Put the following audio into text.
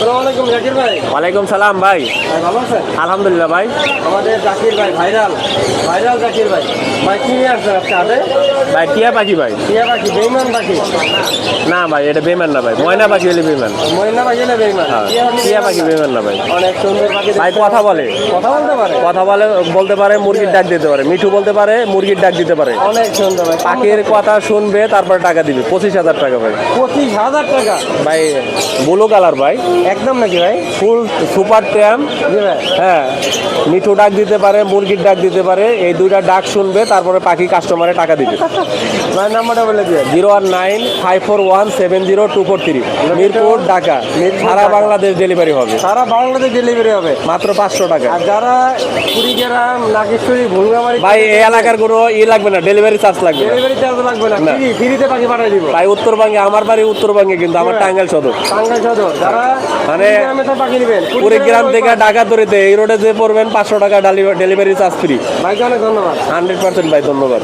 আসসালামু আলাইকুম জাকির ভাই। ওয়ালাইকুম সালাম ভাই। ভাই ভালো আছেন? আলহামদুলিল্লাহ ভাই। আমাদের জাকির ভাই ভাইরাল ভাইরাল জাকির ভাই। ভাই কি নিয়ে আসছেন আজকে হাটে? ভাই টিয়া পাখি ভাই। টিয়া পাখি বেইমান পাখি? না ভাই এটা বেমান না ভাই, ময়না পাখি হলে বেমান। ময়না পাখি না বেইমান? হ্যাঁ, টিয়া পাখি বেমান না ভাই। অনেক সুন্দর পাখি। ভাই কথা বলে, কথা বলতে পারে? কথা বলে, বলতে পারে, মুরগির ডাক দিতে পারে, মিঠু বলতে পারে, মুরগির ডাক দিতে পারে। অনেক সুন্দর ভাই। পাখির কথা শুনবে তারপর টাকা দিবে, 25,000 টাকা ভাই। 25,000 টাকা ভাই ব্লু কালার ভাই, একদম নাকি ভাই? ফুল সুপার ট্যাম। জি ভাই। হ্যাঁ, মিঠু ডাক দিতে পারে, মুরগির ডাক দিতে পারে, এই দুইটা ডাক শুনবে তারপরে পাখি কাস্টমারে টাকা দিবে। ভাই নাম্বারটা বলে দিয়ে। 01954170243, মিরপুর ঢাকা। সারা বাংলাদেশ ডেলিভারি হবে, সারা বাংলাদেশ ডেলিভারি হবে মাত্র 500 টাকা। আর যারা কুড়িগ্রাম নাগেশ্বরী ভুলগামারি ভাই এই এলাকার কোনো লাগবে না, ডেলিভারি চার্জ লাগবে না। ডেলিভারি চার্জ লাগবে না, না। ফ্রিতে পাখি পাঠিয়ে দিব। ভাই উত্তরবঙ্গে, আমার বাড়ি উত্তরবঙ্গে, কিন্তু আমার টাঙ্গাইল সদর। টাঙ্গাইল সদর যারা মানে কুড়িগ্রামে তো পাখি নেবেন, কুড়িগ্রাম থেকে ঢাকা ধরেতে এই রোডে যে পড়বেন 500 টাকা ডেলিভারি চার্জ ফ্রি। ভাইকে অনেক ধন্যবাদ। 100% ভাই, ধন্যবাদ।